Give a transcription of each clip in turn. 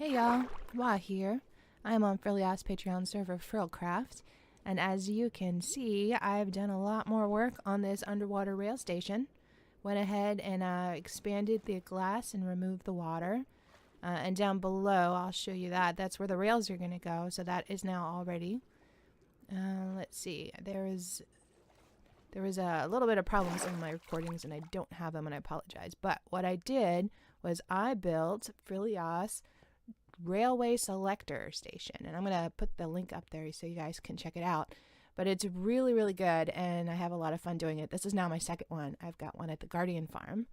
Hey y'all, Wah here. I am on Frilioth's Patreon server FrilCraft, and as you can see, I've done a lot more work on this underwater rail station. Went ahead and expanded the glass and removed the water. And down below, I'll show you that. That's where the rails are going to go, so that is now all ready. Let's see, there was a little bit of problems in my recordings, and I don't have them, and I apologize. But what I did was I built Frilioth's Railway Selector station, and I'm gonna put the link up there so you guys can check it out. But it's really, really good, and I have a lot of fun doing it. This is now my second one. I've got one at the Guardian farm.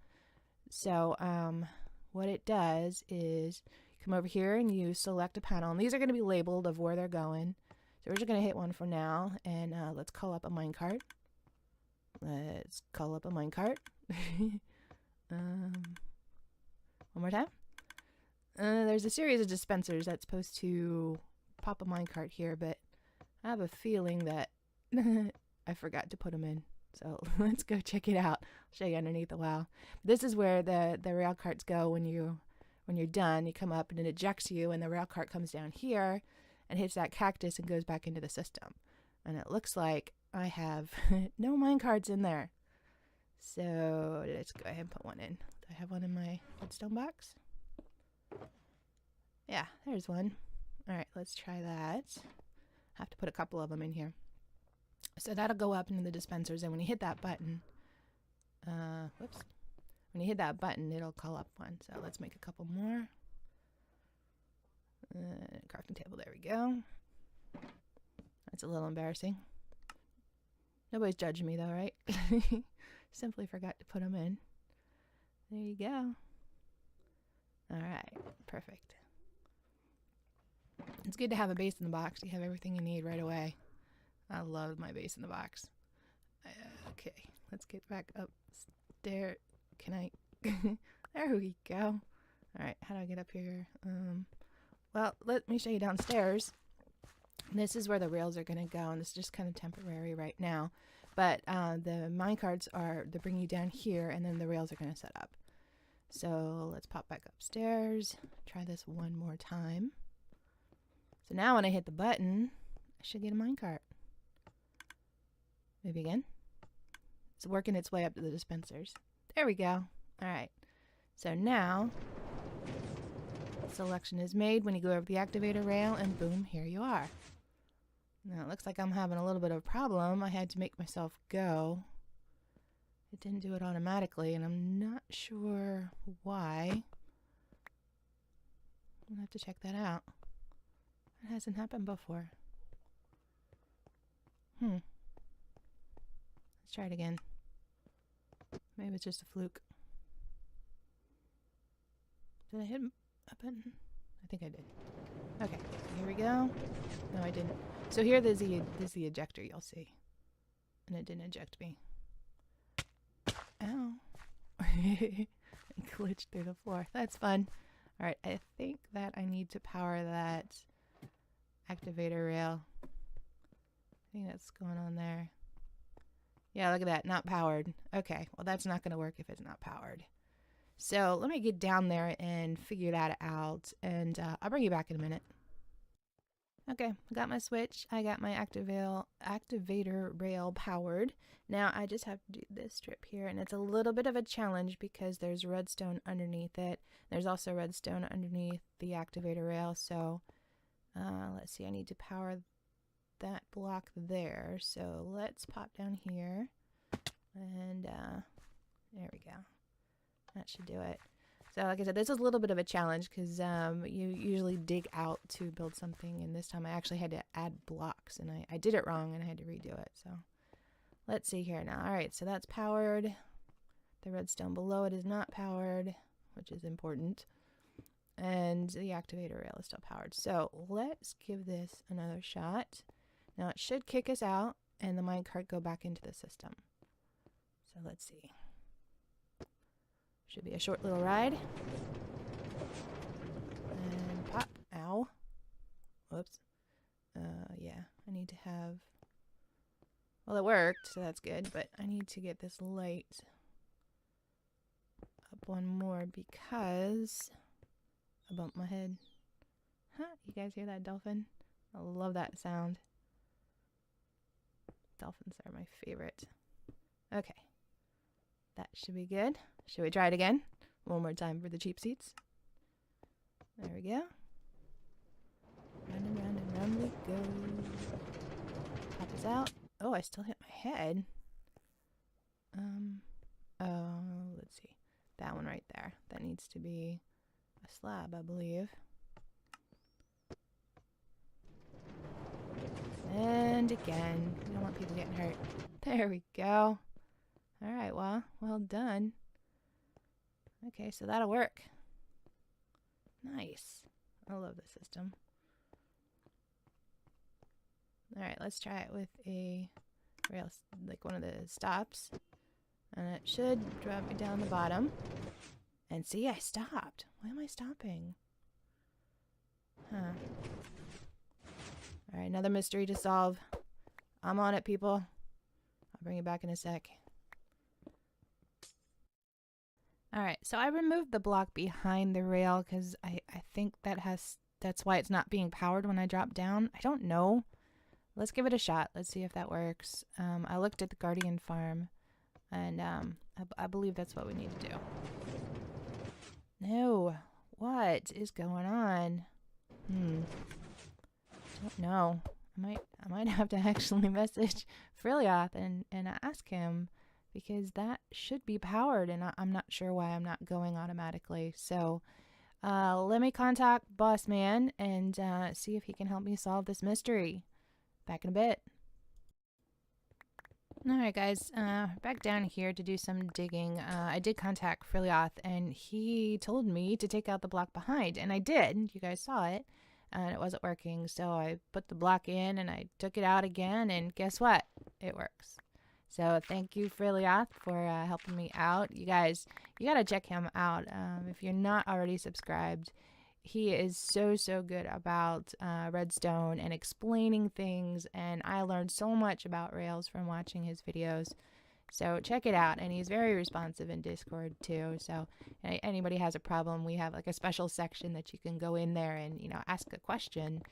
So what it does is come over here and you select a panel, and these are going to be labeled of where they're going. So we're just going to hit one for now, and let's call up a minecart. Let's call up a minecart. One more time. There's a series of dispensers that's supposed to pop a minecart here, but I have a feeling that I forgot to put them in. So let's go check it out. I'll show you underneath a while. This is where the rail carts go when you're done. You come up and it ejects you, and the rail cart comes down here and hits that cactus and goes back into the system. And it looks like I have no minecarts in there. So let's go ahead and put one in. Do I have one in my redstone box? Yeah, there's one. Alright, let's try that. Have to put a couple of them in here. So that'll go up into the dispensers, and when you hit that button, when you hit that button, it'll call up one. So let's make a couple more. Crafting table, there we go. That's a little embarrassing. Nobody's judging me though, right? Simply forgot to put them in. There you go. Alright, perfect. It's good to have a base in the box. You have everything you need right away. I love my base in the box. Okay, let's get back upstairs. Can I? There we go. Alright, how do I get up here? Well, let me show you downstairs. This is where the rails are going to go, and this is just kind of temporary right now. But the minecarts they bring you down here, and then the rails are going to set up. So let's pop back upstairs. Try this one more time. So now when I hit the button, I should get a minecart. Maybe again. It's working its way up to the dispensers. There we go. Alright. So now, selection is made when you go over the activator rail, and boom, here you are. Now it looks like I'm having a little bit of a problem. I had to make myself go. It didn't do it automatically, and I'm not sure why. I'm gonna have to check that out. It hasn't happened before. Let's try it again. Maybe it's just a fluke. Did I hit a button? I think I did. Okay, so here we go. No, I didn't. So here there's the ejector, you'll see. And it didn't eject me. Ow. I glitched through the floor. That's fun. Alright, I think that I need to power that activator rail. I think that's going on there. Yeah, look at that. Not powered. Okay, well that's not going to work if it's not powered. So let me get down there and figure that out, and I'll bring you back in a minute. Okay, I got my switch. I got my activator rail powered. Now I just have to do this strip here, and it's a little bit of a challenge because there's redstone underneath it. There's also redstone underneath the activator rail, so let's see, I need to power that block there. So let's pop down here, and there we go. That should do it. So like I said, this is a little bit of a challenge because you usually dig out to build something, and this time I actually had to add blocks, and I did it wrong and I had to redo it. So let's see here now. Alright, so that's powered. The redstone below it is not powered, which is important. And the activator rail is still powered. So let's give this another shot. Now it should kick us out and the minecart go back into the system. So let's see. Should be a short little ride. And pop. Ow. Whoops. Yeah, I need to have... Well, it worked, so that's good, but I need to get this light up one more because I bumped my head. You guys hear that dolphin? I love that sound. Dolphins are my favorite. Okay. That should be good. Should we try it again? One more time for the cheap seats. There we go. Round and round and round we go. Pop this out. Oh, I still hit my head. Oh, let's see. That one right there. That needs to be a slab, I believe. And again. We don't want people getting hurt. There we go. Alright, well done. Okay, so that'll work. Nice. I love the system. Alright, let's try it with a rail, like one of the stops. And it should drop me down the bottom. And see, I stopped. Why am I stopping? Huh. Alright, another mystery to solve. I'm on it, people. I'll bring you back in a sec. Alright, so I removed the block behind the rail because I think that's why it's not being powered when I drop down. I don't know. Let's give it a shot. Let's see if that works. I looked at the Guardian farm, and I believe that's what we need to do. No. What is going on? I don't know. I might have to actually message Frilioth and ask him, because that should be powered, and I'm not sure why I'm not going automatically. So let me contact Boss Man and see if he can help me solve this mystery. Back in a bit. Alright guys, back down here to do some digging. I did contact Frilioth, and he told me to take out the block behind, and I did. You guys saw it, and it wasn't working, so I put the block in and I took it out again, and guess what? It works. So thank you, Frilioth, for helping me out. You guys, you gotta check him out. If you're not already subscribed, he is so good about redstone and explaining things, and I learned so much about Rails from watching his videos. So check it out, and he's very responsive in Discord too. So anybody has a problem, we have like a special section that you can go in there and, you know, ask a question.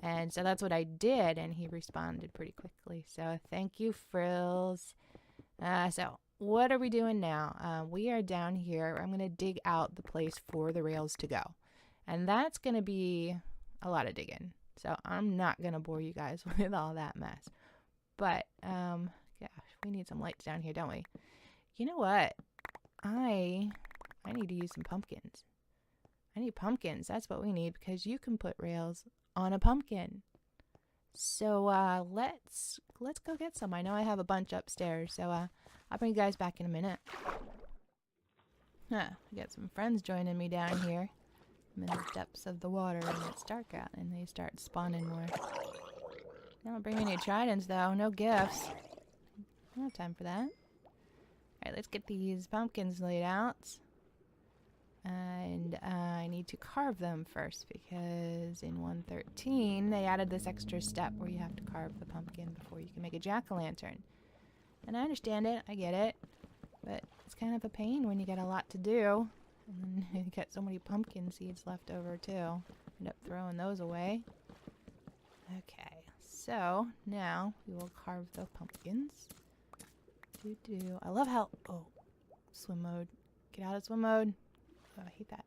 And so that's what I did, and he responded pretty quickly. So thank you, Frills. So what are we doing now? We are down here. I'm going to dig out the place for the rails to go. And that's going to be a lot of digging. So I'm not going to bore you guys with all that mess. But, gosh, we need some lights down here, don't we? You know what? I need to use some pumpkins. I need pumpkins. That's what we need, because you can put rails on a pumpkin. So let's go get some. I know I have a bunch upstairs, so I'll bring you guys back in a minute. I got some friends joining me down here. I'm in the depths of the water, and it's dark out, and they start spawning more. They don't bring me any tridents, though. No gifts. I don't have time for that. Alright, let's get these pumpkins laid out. And I need to carve them first, because in 1.13 they added this extra step where you have to carve the pumpkin before you can make a jack-o'-lantern. And I understand it, I get it, but it's kind of a pain when you get a lot to do, and then you get so many pumpkin seeds left over too. End up throwing those away. Okay, so now we will carve the pumpkins. I love how, oh, swim mode. Get out of swim mode. Oh, I hate that.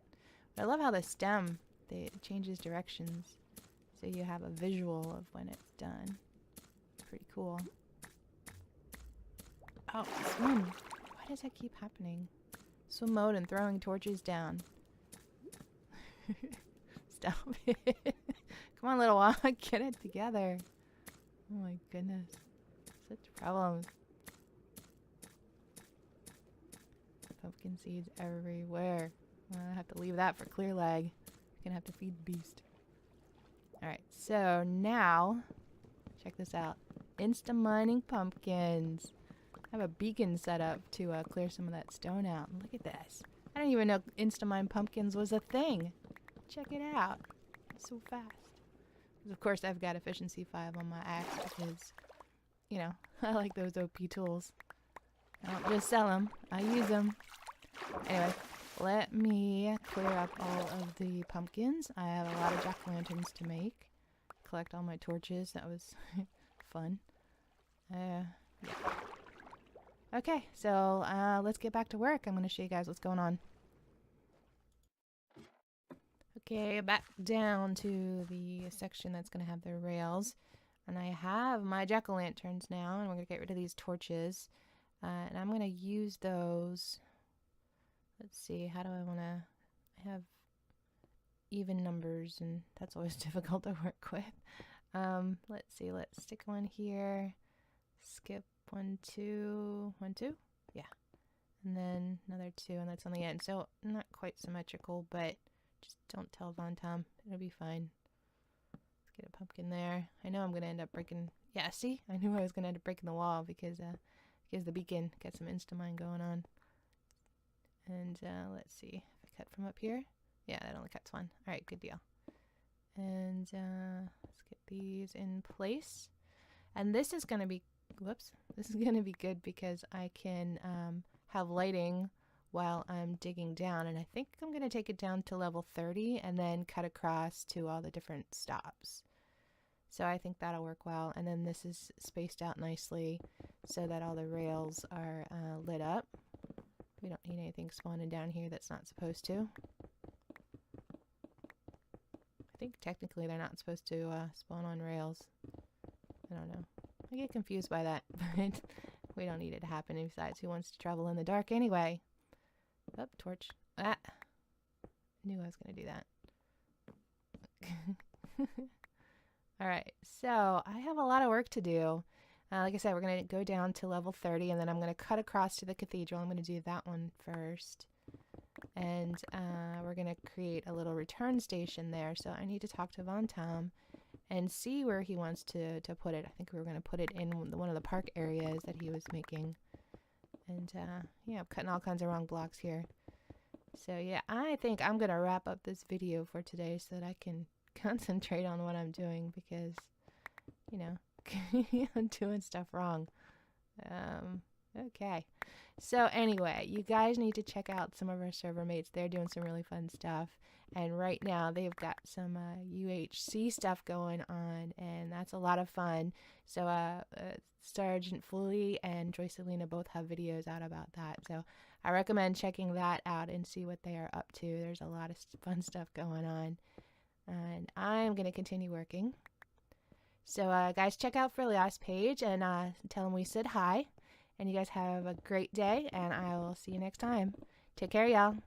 But I love how the stem, it changes directions, so you have a visual of when it's done. Pretty cool. Oh, swim. Why does that keep happening? Swim mode and throwing torches down. Stop it. Come on, little one. Get it together. Oh my goodness. Such problems. Pumpkin seeds everywhere. I have to leave that for clear lag. I'm gonna have to feed the beast. Alright, so now, check this out. Insta-mining pumpkins. I have a beacon set up to clear some of that stone out. Look at this. I didn't even know insta-mine pumpkins was a thing. Check it out. It's so fast. Of course, I've got efficiency 5 on my axe because, you know, I like those OP tools. I don't just sell them. I use them. Anyway, let me clear up all of the pumpkins. I have a lot of jack-o'-lanterns to make. Collect all my torches. That was fun. Yeah. Okay, so let's get back to work. I'm going to show you guys what's going on. Okay, back down to the section that's going to have the rails. And I have my jack-o'-lanterns now, and we're going to get rid of these torches. And I'm going to use those. Let's see, how do I want to... I have even numbers, and that's always difficult to work with. Let's see, let's stick one here. Skip 1, 2, 1, 2. Yeah. And then another 2, and that's on the end. So not quite symmetrical, but just don't tell Von Tom. It'll be fine. Let's get a pumpkin there. I know I'm going to end up breaking... Yeah, see? I knew I was going to end up breaking the wall because the beacon got some instamine going on. And let's see. If I cut from up here. Yeah, that only cuts one. Alright, good deal. And let's get these in place. And this is going to be... Whoops. This is going to be good because I can have lighting while I'm digging down. And I think I'm going to take it down to level 30 and then cut across to all the different stops. So I think that'll work well. And then this is spaced out nicely so that all the rails are lit up. We don't need anything spawning down here that's not supposed to. I think technically they're not supposed to spawn on rails. I don't know. I get confused by that, but we don't need it to happen. And besides, who wants to travel in the dark anyway? Oh, torch. Ah! Knew I was going to do that. Alright, so I have a lot of work to do. Like I said, we're going to go down to level 30, and then I'm going to cut across to the cathedral. I'm going to do that one first. And we're going to create a little return station there. So I need to talk to Von Tom and see where he wants to put it. I think we were going to put it in one of the park areas that he was making. And yeah, I'm cutting all kinds of wrong blocks here. So yeah, I think I'm going to wrap up this video for today so that I can concentrate on what I'm doing because, you know, I'm doing stuff wrong. Okay. So anyway, you guys need to check out some of our server mates. They're doing some really fun stuff. And right now they've got some UHC stuff going on, and that's a lot of fun. So Sergeant Fully and Joy Selena both have videos out about that. So I recommend checking that out and see what they are up to. There's a lot of fun stuff going on. And I'm going to continue working. So guys, check out Frilioth's page and tell him we said hi. And you guys have a great day, and I will see you next time. Take care, y'all.